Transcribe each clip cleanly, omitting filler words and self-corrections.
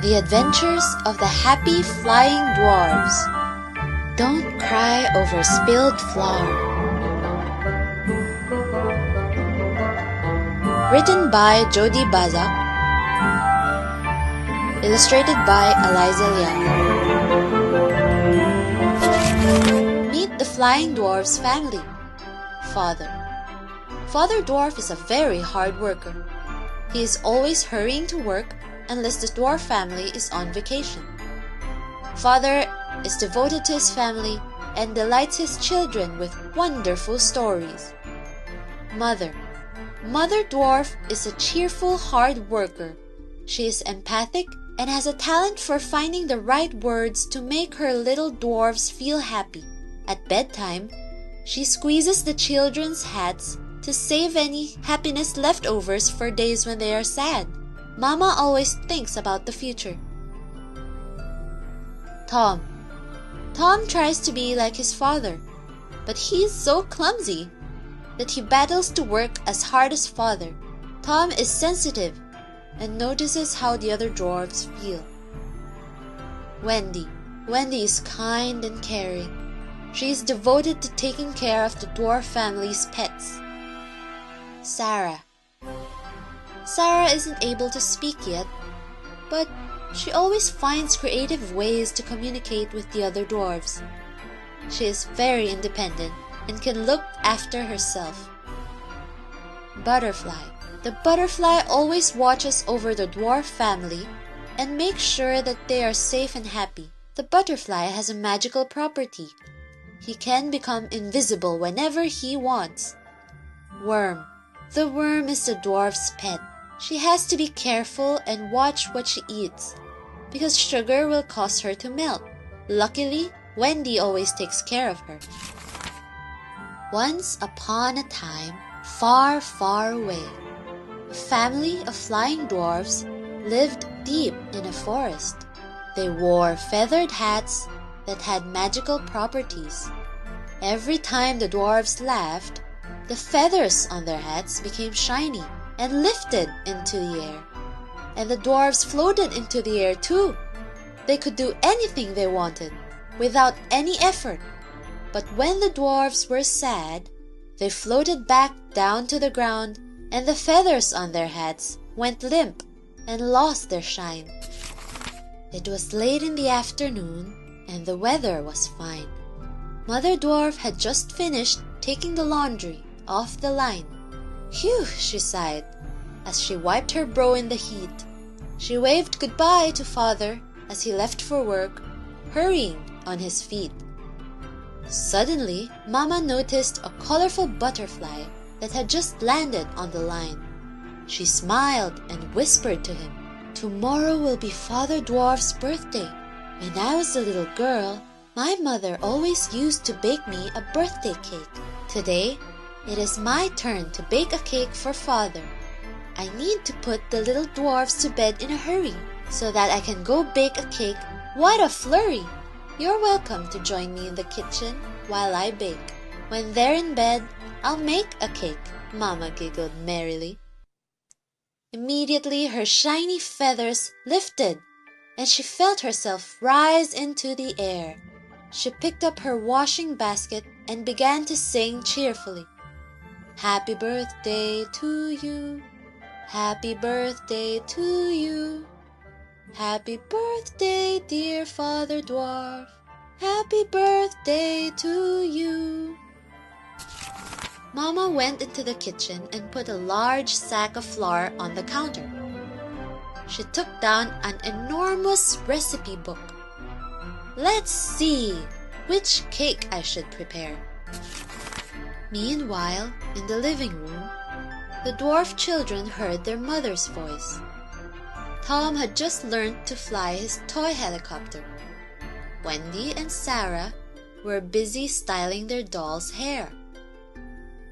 The Adventures of the Happy Flying Dwarves. Don't cry over spilled flour. Written by Jodi Bazak. Illustrated by Allyza Liao. Meet the Flying Dwarves family. Father. Father Dwarf is a very hard worker. He is always hurrying to work unless the dwarf family is on vacation. Father is devoted to his family and delights his children with wonderful stories. Mother. Mother Dwarf is a cheerful, hard worker. She is empathic and has a talent for finding the right words to make her little dwarves feel happy. At bedtime, she squeezes the children's hats to save any happiness leftovers for days when they are sad. Mama always thinks about the future. Tom. Tom tries to be like his father, but he is so clumsy that he battles to work as hard as father. Tom is sensitive and notices how the other dwarves feel. Wendy. Wendy is kind and caring. She is devoted to taking care of the dwarf family's pets. Sarah. Sarah isn't able to speak yet, but she always finds creative ways to communicate with the other dwarves. She is very independent and can look after herself. Butterfly. The butterfly always watches over the dwarf family and makes sure that they are safe and happy. The butterfly has a magical property. He can become invisible whenever he wants. Worm. The worm is the dwarf's pet. She has to be careful and watch what she eats, because sugar will cause her to melt. Luckily, Wendy always takes care of her. Once upon a time, far, far away, a family of flying dwarfs lived deep in a forest. They wore feathered hats that had magical properties. Every time the dwarfs laughed, the feathers on their hats became shiny and lifted into the air. And the dwarves floated into the air too. They could do anything they wanted without any effort. But when the dwarves were sad, they floated back down to the ground, and the feathers on their hats went limp and lost their shine. It was late in the afternoon, and the weather was fine. Mother Dwarf had just finished taking the laundry off the line. Phew, she sighed as she wiped her brow in the heat. She waved goodbye to Father as he left for work, hurrying on his feet. Suddenly, Mama noticed a colorful butterfly that had just landed on the line. She smiled and whispered to him, "Tomorrow will be Father Dwarf's birthday. When I was a little girl, my mother always used to bake me a birthday cake. Today, it is my turn to bake a cake for Father. I need to put the little dwarfs to bed in a hurry so that I can go bake a cake. What a flurry! You're welcome to join me in the kitchen while I bake. When they're in bed, I'll make a cake," Mama giggled merrily. Immediately her shiny feathers lifted and she felt herself rise into the air. She picked up her washing basket and began to sing cheerfully. "Happy birthday to you. Happy birthday to you. Happy birthday, dear Father Dwarf. Happy birthday to you." Mama went into the kitchen and put a large sack of flour on the counter. She took down an enormous recipe book. "Let's see which cake I should prepare." Meanwhile, in the living room, the dwarf children heard their mother's voice. Tom had just learned to fly his toy helicopter. Wendy and Sarah were busy styling their doll's hair.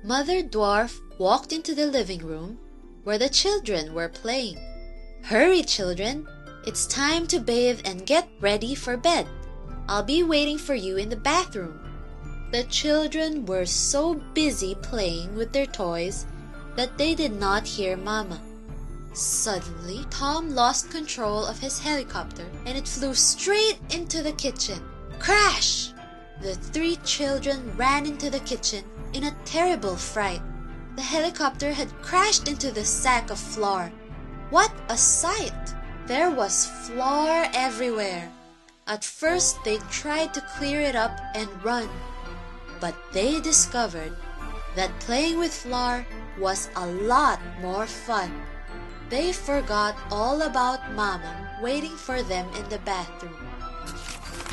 Mother Dwarf walked into the living room where the children were playing. "Hurry, children! It's time to bathe and get ready for bed. I'll be waiting for you in the bathroom." The children were so busy playing with their toys that they did not hear Mama. Suddenly, Tom lost control of his helicopter and it flew straight into the kitchen. Crash! The three children ran into the kitchen in a terrible fright. The helicopter had crashed into the sack of flour. What a sight! There was flour everywhere. At first, they tried to clear it up and run, but they discovered that playing with flour was a lot more fun. They forgot all about Mama waiting for them in the bathroom.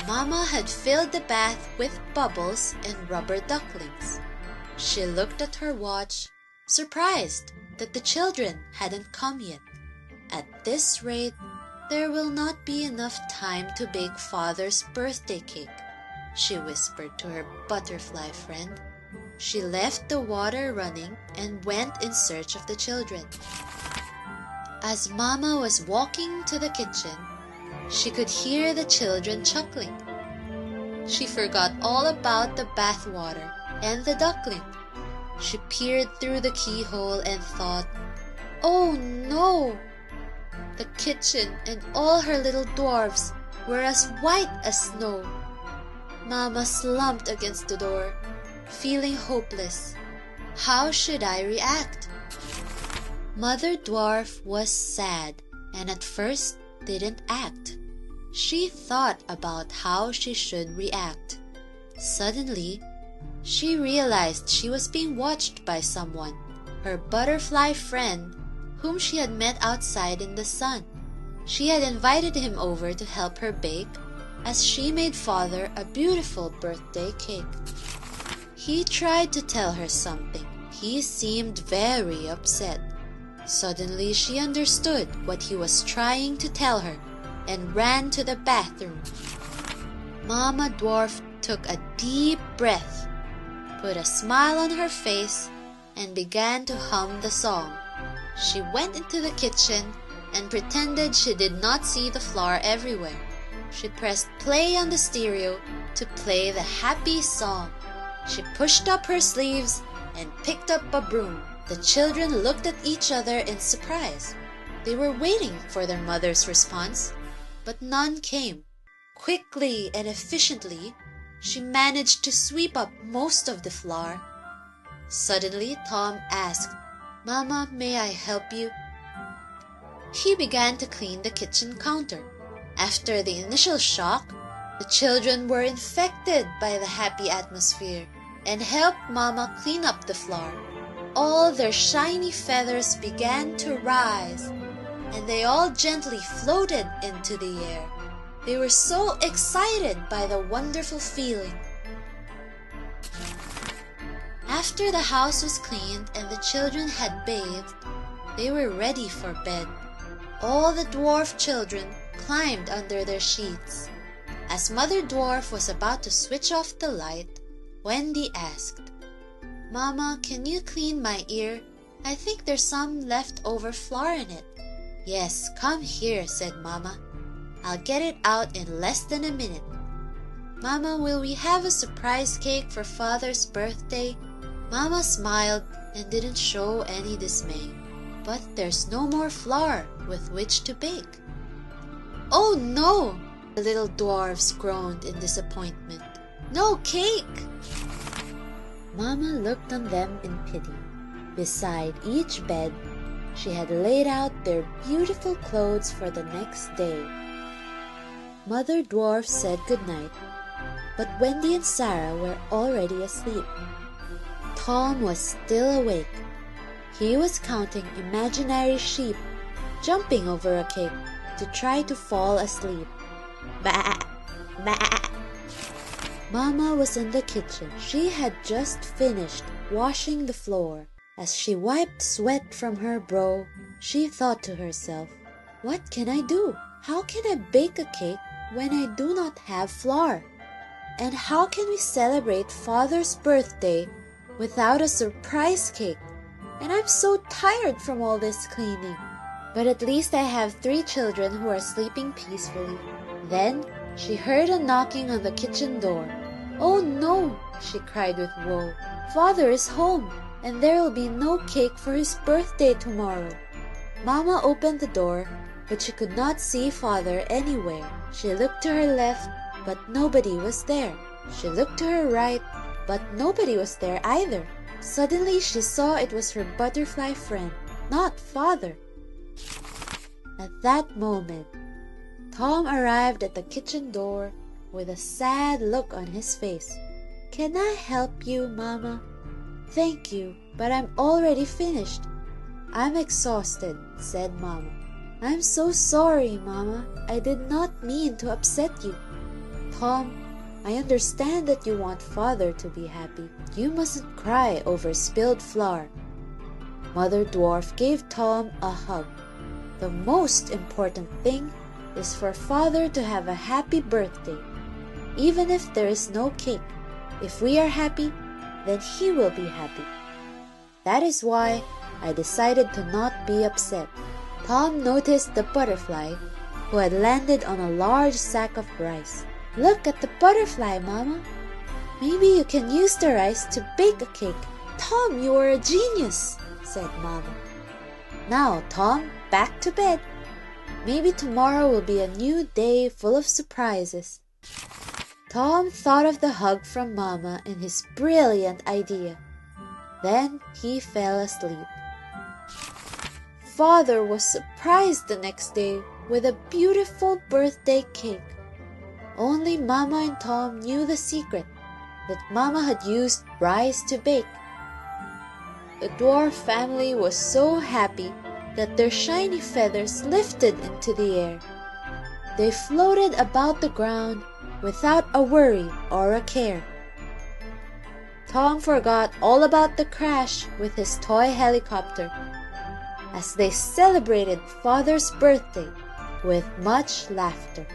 Mama had filled the bath with bubbles and rubber ducklings. She looked at her watch, surprised that the children hadn't come yet. At this rate, there will not be enough time to bake Father's birthday cake, she whispered to her butterfly friend. She left the water running and went in search of the children. As Mama was walking to the kitchen, she could hear the children chuckling. She forgot all about the bath water and the duckling. She peered through the keyhole and thought, "Oh no!" The kitchen and all her little dwarves were as white as snow. Mama slumped against the door, feeling hopeless. How should I react? Mother Dwarf was sad and at first didn't act. She thought about how she should react. Suddenly, she realized she was being watched by someone, her butterfly friend, whom she had met outside in the sun. She had invited him over to help her bake, as she made Father a beautiful birthday cake. He tried to tell her something. He seemed very upset. Suddenly she understood what he was trying to tell her and ran to the bathroom. Mama Dwarf took a deep breath, put a smile on her face, and began to hum the song. She went into the kitchen and pretended she did not see the flour everywhere. She pressed play on the stereo to play the happy song. She pushed up her sleeves and picked up a broom. The children looked at each other in surprise. They were waiting for their mother's response, but none came. Quickly and efficiently, she managed to sweep up most of the flour. Suddenly, Tom asked, "Mama, may I help you?" He began to clean the kitchen counter. After the initial shock, the children were infected by the happy atmosphere and helped Mama clean up the floor. All their shiny feathers began to rise, and they all gently floated into the air. They were so excited by the wonderful feeling. After the house was cleaned and the children had bathed, they were ready for bed. All the dwarf children climbed under their sheets. As Mother Dwarf was about to switch off the light, Wendy asked, "Mama, can you clean my ear? I think there's some leftover flour in it." "Yes, come here," said Mama. "I'll get it out in less than a minute." "Mama, will we have a surprise cake for Father's birthday?" Mama smiled and didn't show any dismay. "But there's no more flour with which to bake." "Oh no!" the little dwarfs groaned in disappointment. "No cake!" Mama looked on them in pity. Beside each bed, she had laid out their beautiful clothes for the next day. Mother Dwarf said goodnight, but Wendy and Sarah were already asleep. Tom was still awake. He was counting imaginary sheep jumping over a cake to try to fall asleep. Bah! Bah! Mama was in the kitchen. She had just finished washing the floor. As she wiped sweat from her brow, she thought to herself, "What can I do? How can I bake a cake when I do not have flour? And how can we celebrate Father's birthday without a surprise cake? And I'm so tired from all this cleaning. But at least I have 3 children who are sleeping peacefully." Then she heard a knocking on the kitchen door. "Oh no!" she cried with woe. "Father is home, and there will be no cake for his birthday tomorrow." Mama opened the door, but she could not see Father anywhere. She looked to her left, but nobody was there. She looked to her right, but nobody was there either. Suddenly she saw it was her butterfly friend, not Father. At that moment, Tom arrived at the kitchen door with a sad look on his face. "Can I help you, Mama?" "Thank you, but I'm already finished." "I'm exhausted," said Mama. "I'm so sorry, Mama. I did not mean to upset you." "Tom, I understand that you want Father to be happy. You mustn't cry over spilled flour." Mother Dwarf gave Tom a hug. "The most important thing is for Father to have a happy birthday, even if there is no cake. If we are happy, then he will be happy. That is why I decided to not be upset." Tom noticed the butterfly, who had landed on a large sack of rice. "Look at the butterfly, Mama. Maybe you can use the rice to bake a cake." "Tom, you are a genius," said Mama. "Now, Tom, back to bed. Maybe tomorrow will be a new day full of surprises." Tom thought of the hug from Mama and his brilliant idea. Then he fell asleep. Father was surprised the next day with a beautiful birthday cake. Only Mama and Tom knew the secret, that Mama had used rice to bake. The dwarf family was so happy that their shiny feathers lifted into the air. They floated about the ground without a worry or a care. Tom forgot all about the crash with his toy helicopter as they celebrated Father's birthday with much laughter.